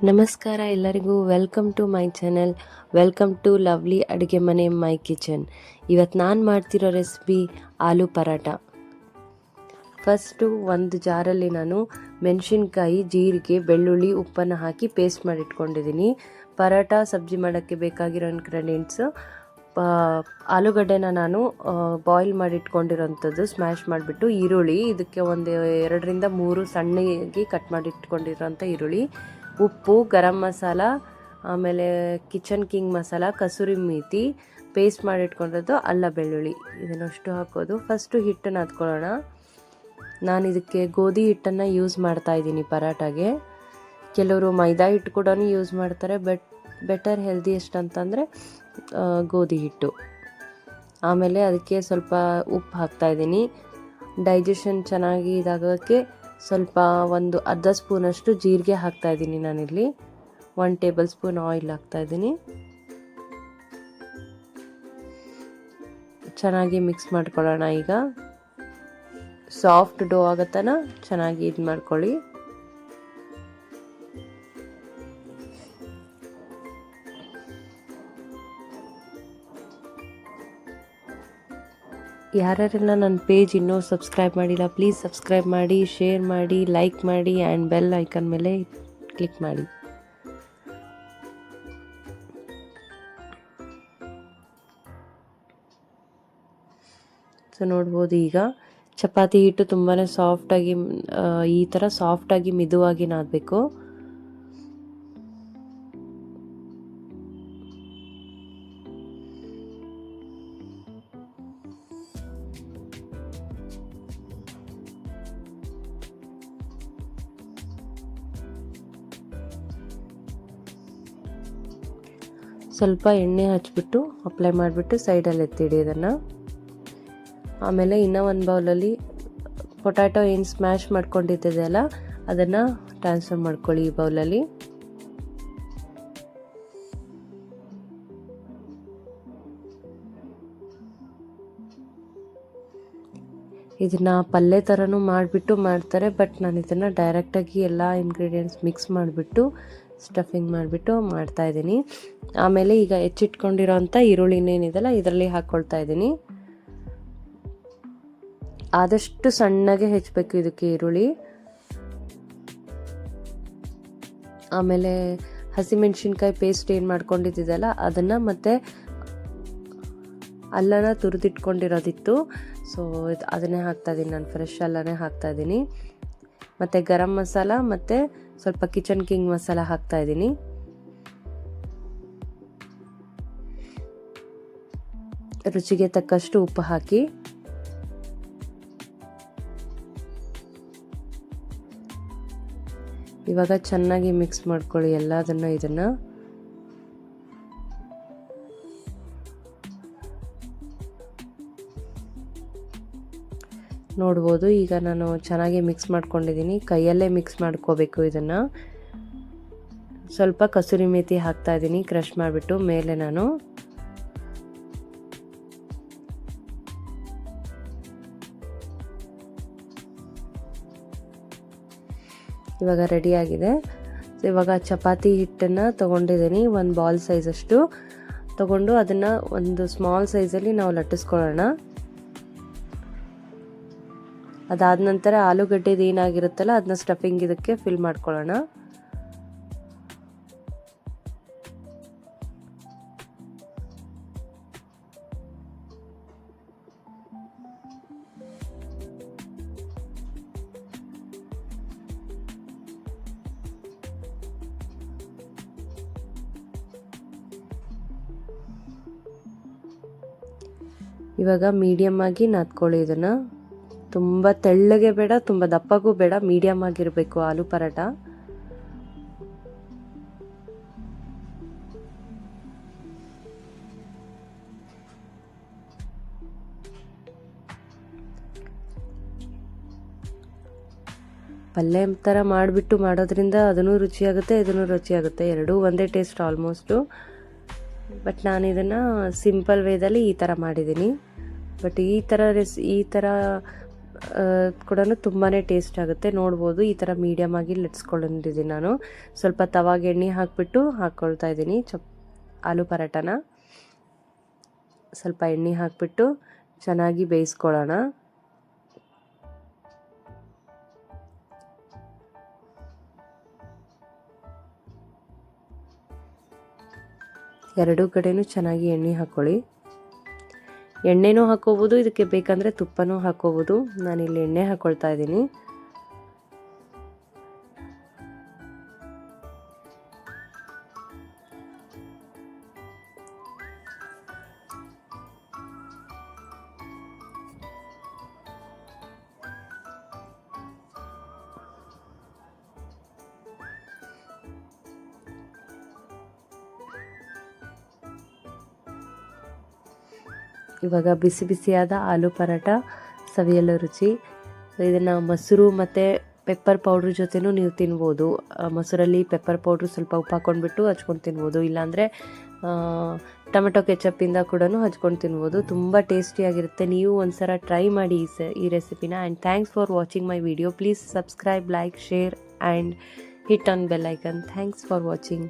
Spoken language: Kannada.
ನಮಸ್ಕಾರ ಎಲ್ಲರಿಗೂ, welcome to my channel. Welcome to lovely ಅಡುಗೆ ಮನೆ ಮೈ ಕಿಚನ್. ಇವತ್ತು ನಾನು ಮಾಡ್ತಿರೋ ರೆಸಿಪಿ ಆಲೂ ಪರಾಟ. ಫಸ್ಟು ಒಂದು ಜಾರಲ್ಲಿ ನಾನು ಮೆಣಸಿನ್ಕಾಯಿ, ಜೀರಿಗೆ, ಬೆಳ್ಳುಳ್ಳಿ, ಉಪ್ಪನ್ನು ಹಾಕಿ ಪೇಸ್ಟ್ ಮಾಡಿಟ್ಕೊಂಡಿದ್ದೀನಿ. ಪರಾಟ ಸಬ್ಜಿ ಮಾಡೋಕ್ಕೆ ಬೇಕಾಗಿರೋ ಇಂಗ್ರೀಡಿಯೆಂಟ್ಸು: ಆಲೂಗಡ್ಡೆನ ನಾನು ಬಾಯ್ಲ್ ಮಾಡಿಟ್ಕೊಂಡಿರೋಂಥದ್ದು ಸ್ಮ್ಯಾಶ್ ಮಾಡಿಬಿಟ್ಟು, ಈರುಳ್ಳಿ, ಇದಕ್ಕೆ ಒಂದು 2ರಿಂದ 3 ಸಣ್ಣಗೆ ಕಟ್ ಮಾಡಿಟ್ಕೊಂಡಿರೋಂಥ ಈರುಳ್ಳಿ, ಉಪ್ಪು, ಗರಂ ಮಸಾಲ, ಆಮೇಲೆ Kitchen King masala, kasuri methi, paste ಮಾಡಿಟ್ಕೊಂಡಿರೋದು ಅಲ್ಲ ಬೆಳ್ಳುಳ್ಳಿ, ಇದನ್ನಷ್ಟು ಹಾಕೋದು. ಫಸ್ಟು ಹಿಟ್ಟನ್ನು ಹಾಕ್ಕೊಳ್ಳೋಣ. ನಾನು ಇದಕ್ಕೆ ಗೋಧಿ ಹಿಟ್ಟನ್ನು ಯೂಸ್ ಮಾಡ್ತಾಯಿದ್ದೀನಿ ಪರಾಟಾಗೆ. ಕೆಲವರು ಮೈದಾ ಹಿಟ್ಟು ಕೂಡ ಯೂಸ್ ಮಾಡ್ತಾರೆ, ಬೆಟರ್ ಹೆಲ್ದಿಯೆಸ್ಟ್ ಅಂತಂದರೆ ಗೋಧಿ ಹಿಟ್ಟು. ಆಮೇಲೆ ಅದಕ್ಕೆ ಸ್ವಲ್ಪ ಉಪ್ಪು ಹಾಕ್ತಾಯಿದ್ದೀನಿ. ಡೈಜೆಷನ್ ಚೆನ್ನಾಗಿ ಇದಾಗೋಕ್ಕೆ ಸ್ವಲ್ಪ ಒಂದು ಅರ್ಧ ಸ್ಪೂನಷ್ಟು ಜೀರಿಗೆ ಹಾಕ್ತಾಯಿದ್ದೀನಿ ನಾನಿಲ್ಲಿ. 1 ಟೇಬಲ್ ಸ್ಪೂನ್ ಆಯಿಲ್ ಹಾಕ್ತಾಯಿದ್ದೀನಿ. ಚೆನ್ನಾಗಿ ಮಿಕ್ಸ್ ಮಾಡ್ಕೊಳ್ಳೋಣ. ಈಗ ಸಾಫ್ಟ್ ಡೋ ಆಗತ್ತನ ಚೆನ್ನಾಗಿ ಇದು ಮಾಡ್ಕೊಳ್ಳಿ. ಯಾರ್ಯಾರೆಲ್ಲ ನನ್ನ ಪೇಜ್ ಇನ್ನೂ ಸಬ್ಸ್ಕ್ರೈಬ್ ಮಾಡಿಲ್ಲ, ಪ್ಲೀಸ್ ಸಬ್ಸ್ಕ್ರೈಬ್ ಮಾಡಿ, ಶೇರ್ ಮಾಡಿ, ಲೈಕ್ ಮಾಡಿ ಆ್ಯಂಡ್ ಬೆಲ್ ಐಕನ್ ಮೇಲೆ ಕ್ಲಿಕ್ ಮಾಡಿ. ಸೊ ನೋಡ್ಬೋದು, ಈಗ ಚಪಾತಿ ಹಿಟ್ಟು ತುಂಬಾ ಸಾಫ್ಟಾಗಿ, ಈ ಥರ ಸಾಫ್ಟಾಗಿ ಮಿದುವಾಗಿ ನಾದಬೇಕು. ಸ್ವಲ್ಪ ಎಣ್ಣೆ ಹಚ್ಬಿಟ್ಟು ಅಪ್ಲೈ ಮಾಡಿಬಿಟ್ಟು ಸೈಡಲ್ಲಿ ಎತ್ತಿಡಿ ಇದನ್ನು. ಆಮೇಲೆ ಇನ್ನೂ ಒಂದು ಬೌಲಲ್ಲಿ ಪೊಟ್ಯಾಟೊ ಏನು ಸ್ಮ್ಯಾಶ್ ಮಾಡ್ಕೊಂಡಿದ್ದೆಯಲ್ಲ ಅದನ್ನು ಟ್ರಾನ್ಸ್ಫರ್ ಮಾಡ್ಕೊಳ್ಳಿ ಈ ಬೌಲಲ್ಲಿ. ಇದನ್ನು ಪಲ್ಯ ಥರನೂ ಮಾಡಿಬಿಟ್ಟು ಮಾಡ್ತಾರೆ, ಬಟ್ ನಾನು ಇದನ್ನು ಡೈರೆಕ್ಟಾಗಿ ಎಲ್ಲ ಇಂಗ್ರೀಡಿಯೆಂಟ್ಸ್ ಮಿಕ್ಸ್ ಮಾಡಿಬಿಟ್ಟು ಸ್ಟಫಿಂಗ್ ಮಾಡಿಬಿಟ್ಟು ಮಾಡ್ತಾಯಿದ್ದೀನಿ. ಆಮೇಲೆ ಈಗ ಹೆಚ್ಚಿಟ್ಕೊಂಡಿರೋಂಥ ಈರುಳ್ಳಿನೇನಿದೆಲ್ಲ ಇದರಲ್ಲಿ ಹಾಕ್ಕೊಳ್ತಾ ಇದ್ದೀನಿ. ಆದಷ್ಟು ಸಣ್ಣಗೆ ಹೆಚ್ಚಬೇಕು ಇದಕ್ಕೆ ಈರುಳ್ಳಿ. ಆಮೇಲೆ ಹಸಿಮೆಣ್ಸಿನ್ಕಾಯಿ ಪೇಸ್ಟ್ ಏನು ಮಾಡ್ಕೊಂಡಿದ್ದಲ್ಲ ಅದನ್ನು, ಮತ್ತು ಅಲ್ಲನ ತುರಿದಿಟ್ಕೊಂಡಿರೋದಿತ್ತು, ಸೊ ಅದನ್ನೇ ಹಾಕ್ತಾಯಿದ್ದೀನಿ ನಾನು. ಫ್ರೆಶ್ ಅಲ್ಲನೇ ಹಾಕ್ತಾಯಿದ್ದೀನಿ. ಮತ್ತು ಗರಂ ಮಸಾಲ ಮತ್ತು ಸ್ವಲ್ಪ ಕಿಚನ್ ಕಿಂಗ್ ಮಸಾಲ ಹಾಕ್ತಾಯಿದ್ದೀನಿ. ರುಚಿಗೆ ತಕ್ಕಷ್ಟು ಉಪ್ಪು ಹಾಕಿ ಇವಾಗ ಚೆನ್ನಾಗಿ ಮಿಕ್ಸ್ ಮಾಡ್ಕೊಳ್ಳಿ ಎಲ್ಲದನ್ನು. ಇದನ್ನು ನೋಡ್ಬೋದು, ಈಗ ನಾನು ಚೆನ್ನಾಗಿ ಮಿಕ್ಸ್ ಮಾಡ್ಕೊಂಡಿದ್ದೀನಿ. ಕೈಯಲ್ಲೇ ಮಿಕ್ಸ್ ಮಾಡ್ಕೋಬೇಕು ಇದನ್ನು. ಸ್ವಲ್ಪ ಕಸೂರಿ ಮೇಥಿ ಹಾಕ್ತಾಯಿದ್ದೀನಿ ಕ್ರಷ್ ಮಾಡಿಬಿಟ್ಟು ಮೇಲೆ ನಾನು. ಇವಾಗ ರೆಡಿಯಾಗಿದೆ. ಸೊ ಇವಾಗ ಚಪಾತಿ ಹಿಟ್ಟನ್ನು ತೊಗೊಂಡಿದ್ದೀನಿ, ಒಂದು ಬಾಲ್ ಸೈಜಷ್ಟು ತೊಗೊಂಡು ಅದನ್ನು ಒಂದು ಸ್ಮಾಲ್ ಸೈಜಲ್ಲಿ ನಾವು ಲಟ್ಟಿಸ್ಕೊಳ್ಳೋಣ. ಅದಾದ ನಂತರ ಆಲೂಗಡ್ಡೆದು ಏನಾಗಿರುತ್ತಲ್ಲ ಅದನ್ನ ಸ್ಟಫಿಂಗ್ ಇದಕ್ಕೆ ಫಿಲ್ ಮಾಡ್ಕೊಳ್ಳೋಣ. ಇವಾಗ ಮೀಡಿಯಮ್ ಆಗಿ ನಾದ್ಕೊಳ್ಳಿ ಇದನ್ನು. ತುಂಬ ತೆಳ್ಳಗೆ ಬೇಡ, ತುಂಬ ದಪ್ಪಗೂ ಬೇಡ, ಮೀಡಿಯಮ್ ಆಗಿರಬೇಕು ಆಲೂ ಪರಾಟ. ಪಲ್ಯ ಥರ ಮಾಡಿಬಿಟ್ಟು ಮಾಡೋದ್ರಿಂದ ಅದನ್ನು ರುಚಿಯಾಗುತ್ತೆ, ಇದನ್ನು ರುಚಿಯಾಗುತ್ತೆ, ಎರಡೂ ಒಂದೇ ಟೇಸ್ಟ್ ಆಲ್ಮೋಸ್ಟು. ಬಟ್ ನಾನು ಇದನ್ನು ಸಿಂಪಲ್ ವೇದಲ್ಲಿ ಈ ಥರ ಮಾಡಿದ್ದೀನಿ. ಬಟ್ ಈ ಥರ ಕೂಡ ತುಂಬಾ ಟೇಸ್ಟ್ ಆಗುತ್ತೆ. ನೋಡ್ಬೋದು ಈ ಥರ ಮೀಡಿಯಮ್ ಆಗಿ ಲಟ್ಸ್ಕೊಂಡಿದ್ದೀನಿ ನಾನು. ಸ್ವಲ್ಪ ತವಾಗೆ ಎಣ್ಣೆ ಹಾಕಿಬಿಟ್ಟು ಹಾಕ್ಕೊಳ್ತಾ ಇದ್ದೀನಿ ಆಲೂ ಪರಾಟನ. ಸ್ವಲ್ಪ ಎಣ್ಣೆ ಹಾಕಿಬಿಟ್ಟು ಚೆನ್ನಾಗಿ ಬೇಯಿಸ್ಕೊಳ್ಳೋಣ. ಎರಡೂ ಕಡೆನೂ ಚೆನ್ನಾಗಿ ಎಣ್ಣೆ ಹಾಕ್ಕೊಳ್ಳಿ. ಎಣ್ಣೆನೂ ಹಾಕ್ಕೋಬೋದು, ಇದಕ್ಕೆ ಬೇಕಂದರೆ ತುಪ್ಪನೂ ಹಾಕ್ಕೋಬೋದು. ನಾನಿಲ್ಲಿ ಎಣ್ಣೆ ಹಾಕ್ಕೊಳ್ತಾ ಇದ್ದೀನಿ. ಇವಾಗ ಬಿಸಿ ಬಿಸಿಯಾದ ಆಲೂ ಪರಾಟ ಸವಿಯಲು ರುಚಿ. ಇದನ್ನು ಮೊಸರು ಮತ್ತು ಪೆಪ್ಪರ್ ಪೌಡ್ರ್ ಜೊತೆನೂ ನೀವು ತಿನ್ಬೋದು. ಮೊಸರಲ್ಲಿ ಪೆಪ್ಪರ್ ಪೌಡ್ರು ಸ್ವಲ್ಪ ಉಪ್ಪು ಹಾಕ್ಕೊಂಡ್ಬಿಟ್ಟು ಹಚ್ಕೊಂಡು ತಿನ್ಬೋದು. ಇಲ್ಲಾಂದರೆ ಟೊಮೆಟೊ ಕೆಚಪ್ಪಿಂದ ಕೂಡ ಹಚ್ಕೊಂಡು ತಿನ್ಬೋದು. ತುಂಬ ಟೇಸ್ಟಿಯಾಗಿರುತ್ತೆ. ನೀವು ಒಂದ್ಸಲ ಟ್ರೈ ಮಾಡಿ ಈ ರೆಸಿಪಿನ. And thanks for watching my video. Please subscribe, like, share and hit on bell icon. Thanks for watching.